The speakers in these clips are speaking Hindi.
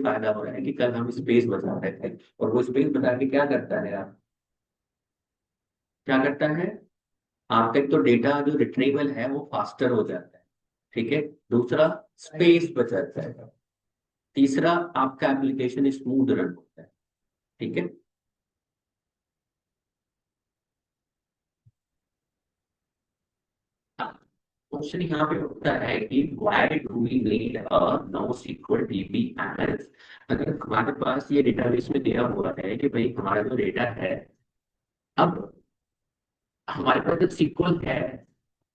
फायदा हो रहा है कि कल हम स्पेस बचा रहे थे, और वो स्पेस बचा के क्या करता है आप, क्या करता है, आप तक तो डेटा जो रिट्रीवल है वो फास्टर हो जाता है। ठीक है। दूसरा, स्पेस बचाता है। तीसरा, आपका एप्लीकेशन स्मूथ रन होता है। ठीक है। क्वेश्चन यहाँ पे होता है कि why do we need a NoSQL DBMS। अगर हमारे पास ये डेटाबेस में दिया हुआ है कि भाई हमारा जो डेटा है, अब हमारे पास जो सीक्वल है,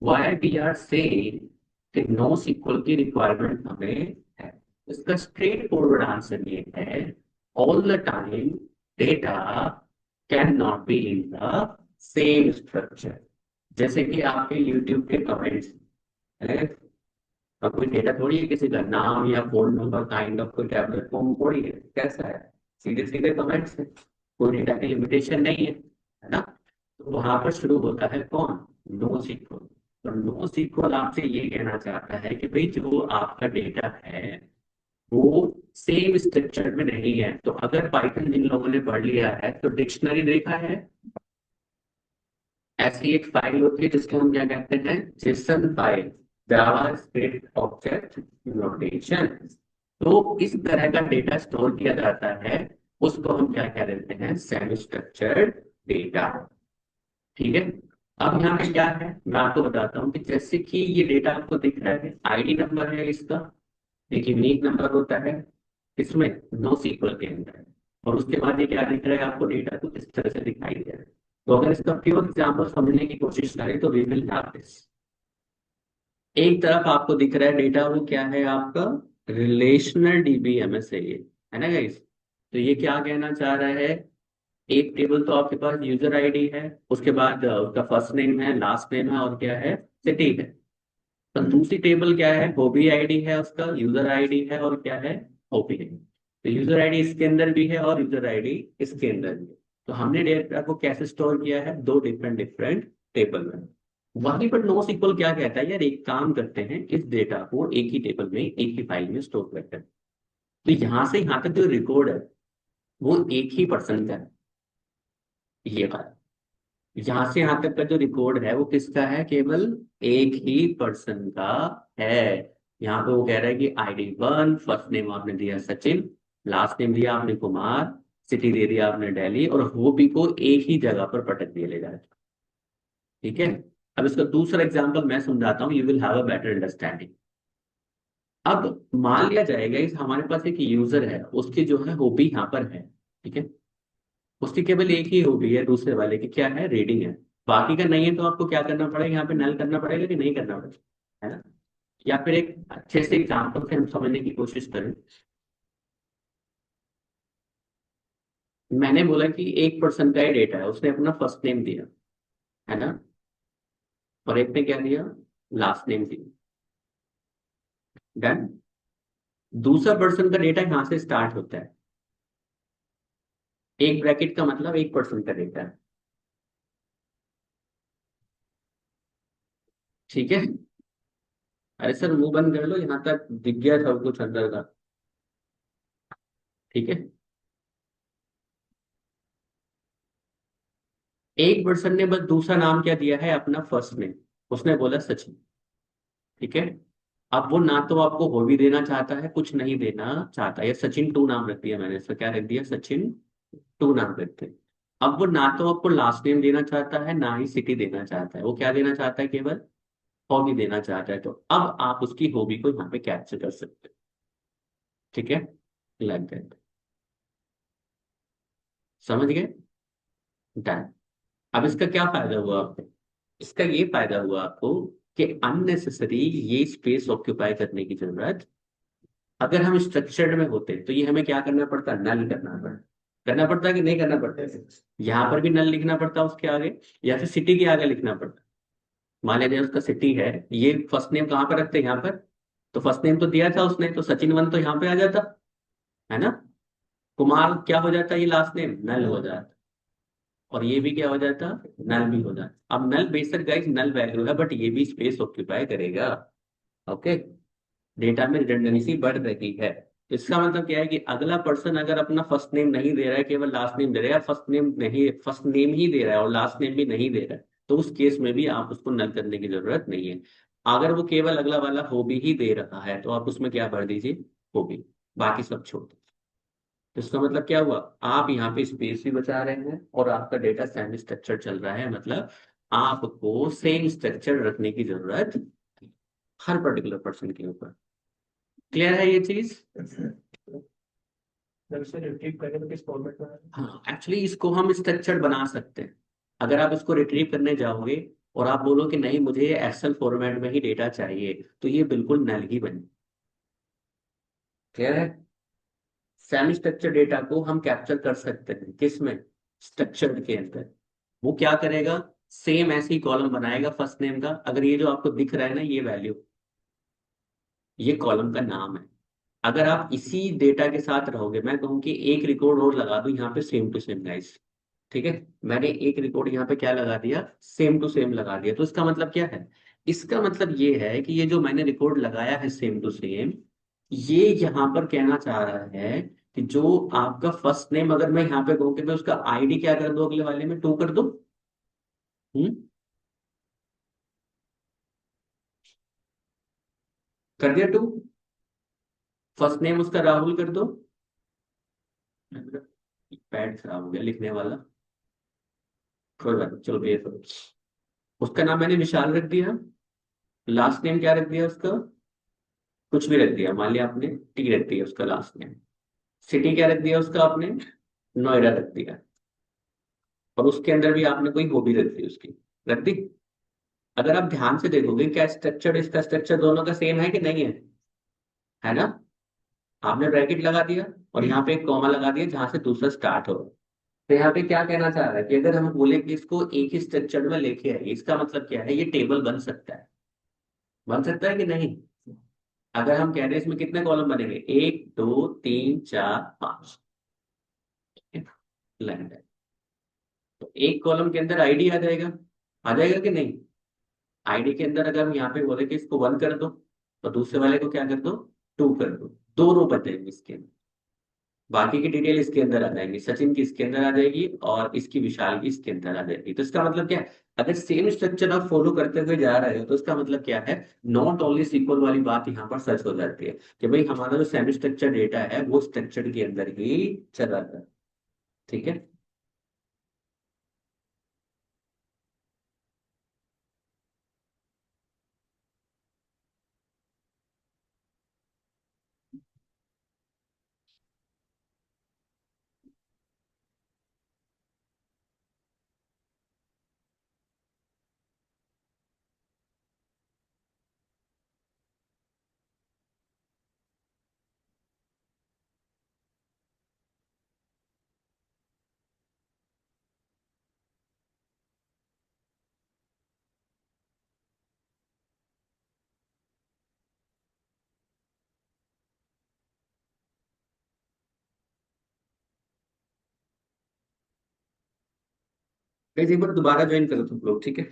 वाई वी आर सेइंग कि नो सीक्वल की रिक्वायरमेंट हमें है। इसका स्ट्रेट फॉरवर्ड आंसर ये है, all the time data can not be in the same structure. जैसे कि आपके यूट्यूब के कमेंट्स है, अब कोई डेटा थोड़ी है, किसी का नाम या फोन नंबर, काइंड ऑफ कोई टैबलेट फॉर्म थोड़ी है, कैसा है, सीधे सीधे कमेंट्स है, कोई डेटा की लिमिटेशन नहीं है ना। तो वहां पर शुरू होता है कौन, नो सीक्वल। तो नो सीक्वल आपसे ये कहना चाहता है कि भाई जो आपका डेटा है वो सेम स्ट्रक्चर में नहीं है। तो अगर पाइथन जिन लोगों ने पढ़ लिया है तो डिक्शनरी देखा है, ऐसी एक फाइल होती है जिसको हम क्या कहते हैं, JSON file, JavaScript object notation. तो इस तरह का डेटा स्टोर किया जाता है, उसको हम क्या कह देते हैं, सेमी स्ट्रक्चर्ड डेटा। ठीक है। अब यहाँ पे क्या है, मैं आपको बताता हूँ कि जैसे कि ये डेटा आपको दिख रहा है, आईडी नंबर है इसका, एक यूनिक नंबर होता है इसमें, नो सीक्वल के अंदर। और उसके बाद ये क्या दिख रहा है आपको, डेटा कुछ इस तरह से दिखाई दे रहा है। तो अगर इसका प्योर एग्जाम्पल समझने की कोशिश करें तो वी विल हैव दिस। एक तरफ आपको दिख रहा है डेटा, वो क्या है आपका, रिलेशनल डीबीएमएस है ये, है ना गाइस। तो ये क्या कहना चाह रहा है, एक टेबल तो आपके पास यूजर आईडी है, उसके बाद उसका फर्स्ट नेम है, लास्ट नेम है, और क्या है, सिटी है। तो दूसरी टेबल क्या है, हॉबी आईडी है, उसका यूजर आईडी है, और क्या है, हॉबी है। तो यूजर आईडी इसके अंदर भी है और यूजर आईडी इसके अंदर भी है। तो हमने डेटा को कैसे स्टोर किया है, दो डिफरेंट डिफरेंट टेबल में। वहीं पर नो सिक्वल क्या कहता है, यार एक काम करते हैं, इस डेटा को एक ही टेबल में एक ही फाइल में स्टोर करते हैं। तो यहां से यहां तक जो रिकॉर्ड है वो एक ही पर्सन का है, ये बात। यहां से यहां तक का जो रिकॉर्ड है वो किसका है, केवल एक ही पर्सन का है। यहाँ पे वो कह रहा है कि ID 1, फर्स्ट नेम आपने दिया सचिन, लास्ट नेम दिया आपने कुमार, सिटी दे दिया आपने दिल्ली, और हॉबी को एक ही जगह पर पटक दिया ले जाए। ठीक है। अब इसका दूसरा एग्जांपल मैं समझाता हूँ, you will have a better understanding. अब मान लिया जाएगा इस हमारे पास एक यूजर है, उसकी जो है हॉबी यहाँ पर है। ठीक है। उसकी केवल एक ही हॉबी है, दूसरे वाले की क्या है, रीडिंग है। बाकी का नहीं है, तो आपको क्या करना पड़ेगा, यहाँ पे नल करना पड़ेगा कि नहीं करना पड़ेगा, है ना। या फिर एक अच्छे से एग्जाम्पल से हम समझने की कोशिश करें। मैंने बोला कि एक पर्सन का ही डेटा है, उसने अपना फर्स्ट नेम दिया, है ना, और एक ने क्या दिया, लास्ट नेम दिया। डन। दूसरा पर्सन का डेटा यहाँ से स्टार्ट होता है, एक ब्रैकेट का मतलब एक पर्सन का डेटा है। ठीक है। अरे सर मुंह बंद कर लो, यहाँ तक दिख गया सब कुछ अंदर का। ठीक है। एक पर्सन ने बस दूसरा नाम क्या दिया है, अपना फर्स्ट नेम, उसने बोला सचिन। ठीक है। अब वो ना तो आपको हॉबी देना चाहता है, कुछ नहीं देना चाहता, या सचिन टू नाम रख दिया मैंने, इसका क्या रख दिया, सचिन टू नाम रख दिया। अब वो ना तो आपको लास्ट नेम देना चाहता है, ना ही सिटी देना चाहता है, वो क्या देना चाहता है, केवल हॉबी देना चाहता है। तो अब आप उसकी हॉबी को यहाँ पे कैप्चर कर सकते हैं। ठीक है, लाइक दैट। समझ गए, डन। अब इसका क्या फायदा हुआ आपको, इसका ये फायदा हुआ आपको कि अननेसेसरी ये स्पेस ऑक्यूपाई करने की जरूरत, अगर हम स्ट्रक्चर्ड में होते तो ये हमें क्या करना पड़ता, नल करना पड़ता कि नहीं करना पड़ता है। यहाँ पर भी नल लिखना पड़ता उसके आगे, या फिर सिटी के आगे लिखना पड़ता। मान लीजिए उसका सिटी है, ये फर्स्ट नेम कहाँ पर रखते हैं, यहाँ पर। तो फर्स्ट नेम तो दिया था उसने, तो सचिन वन तो यहाँ पे आ जाता, है ना। कुमार क्या हो जाता, ये लास्ट नेम नल हो जाता, और ये भी क्या हो जाता, नल भी हो जाता। अब नल बेशक गाइस नल वैल्यू है, बट ये भी स्पेस ऑक्यूपाई करेगा। ओके। डेटा में रिडंडेंसी बढ़ रही है। इसका मतलब क्या है कि अगला पर्सन अगर अपना फर्स्ट नेम नहीं दे रहा है, केवल लास्ट नेम दे रहा है, या फर्स्ट नेम नहीं, फर्स्ट नेम ही दे रहा है और लास्ट नेम भी नहीं दे रहा है, तो उस केस में भी आप उसको नल करने की जरूरत नहीं है। अगर वो केवल अगला वाला हॉबी ही दे रहा है तो आप उसमें क्या भर दीजिए, हॉबी, बाकी सब छोड़ दीजिए। तो इसका मतलब क्या हुआ, आप यहाँ पे स्पेस भी बचा रहे हैं और आपका डेटा सेमी स्ट्रक्चर चल रहा है, मतलब आपको सेम स्ट्रक्चर रखने की जरूरत हर पर्टिकुलर पर्सन के ऊपर। क्लियर है ये चीज? जब इसे रिट्रीव करें तो किस फॉर्मेट में है? हाँ, एक्चुअली इसको हम स्ट्रक्चर्ड बना सकते हैं। अगर आप इसको रिट्रीव करने जाओगे और आप बोलो कि नहीं मुझे ये एक्सेल फॉर्मेट में ही डेटा चाहिए, तो ये बिल्कुल नल ही बने। क्लियर है? सेमी स्ट्रक्चर डेटा को हम कैप्चर कर सकते हैं किस में, स्ट्रक्चर्ड के अंदर। वो क्या करेगा, सेम ऐसे ही कॉलम बनाएगा फर्स्ट नेम का। अगर ये जो आपको दिख रहा है ना ये वैल्यू, ये कॉलम का नाम है। अगर आप इसी डेटा के साथ रहोगे, मैं कहूँ कि एक रिकॉर्ड और लगा दूं यहाँ पे सेम टू सेम गाइस। ठीक है, मैंने एक रिकॉर्ड यहाँ पे क्या लगा दिया, सेम टू सेम लगा दिया। तो इसका मतलब क्या है, इसका मतलब ये है कि ये जो मैंने रिकॉर्ड लगाया है सेम टू सेम, ये यहाँ पर कहना चाह रहा है कि जो आपका फर्स्ट नेम, अगर मैं यहाँ पे कहूँ कि मैं उसका आईडी क्या कर दूं, अगले वाले में 2 कर दूं। हम्म, कर दिया 2। फर्स्ट नेम उसका राहुल कर दो। पैड खराब हो गया लिखने वाला, कोई बात नहीं, चलो ये करो। उसका नाम मैंने विशाल रख दिया। लास्ट नेम क्या रख दिया उसका, कुछ भी रख दिया, मान लिया आपने टी रख दिया उसका लास्ट नेम। सिटी क्या रख दिया उसका आपने, नोएडा रख दिया। और उसके अंदर भी आपने कोई हॉबी रख दी उसकी, रख दी। अगर आप ध्यान से देखोगे क्या स्ट्रक्चर, इसका स्ट्रक्चर दोनों का सेम है कि नहीं है, है ना? आपने ब्रैकेट लगा दिया और यहाँ पे एक कॉमा लगा दिया जहां से दूसरा स्टार्ट हो। तो यहाँ पे क्या कहना चाह रहा है कि अगर हम बोले कि इसको एक ही स्ट्रक्चर में लेके आए, इसका मतलब क्या है, ये टेबल बन सकता है। बन सकता है कि नहीं? अगर हम कह रहे हैं इसमें कितने कॉलम बनेंगे, 1 2 3 4 5, लाइन है। तो एक कॉलम के अंदर आईडी आ जाएगा कि नहीं? आईडी के अंदर अगर हम यहाँ पे बोले कि इसको 1 कर दो, तो दूसरे वाले को क्या कर दो, 2 कर दो। 2 रो बचेंगे इसके अंदर। बाकी की डिटेल इसके अंदर आ जाएंगी, सचिन की इसके अंदर आ जाएगी और इसकी विशाल की इसके अंदर आ जाएगी। तो इसका मतलब क्या है, अगर सेम स्ट्रक्चर आप फॉलो करते हुए जा रहे हो तो इसका मतलब क्या है, नॉट ओनली सीक्वल वाली बात यहाँ पर सच हो जाती है कि भाई हमारा जो सेमी स्ट्रक्चर डेटा है वो स्ट्रक्चर के अंदर ही चला था। ठीक है। गाइस एक बार दोबारा ज्वाइन करो तुम लोग, ठीक है।